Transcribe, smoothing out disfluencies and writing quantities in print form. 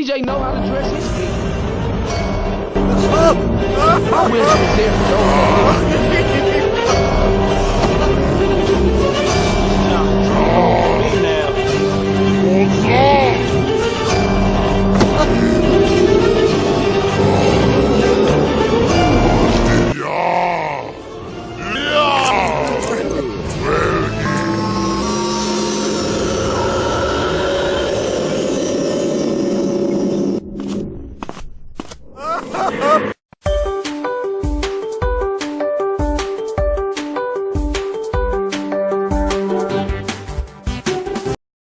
DJ know how to dress his feet. My wisdom is there for those Ha ha!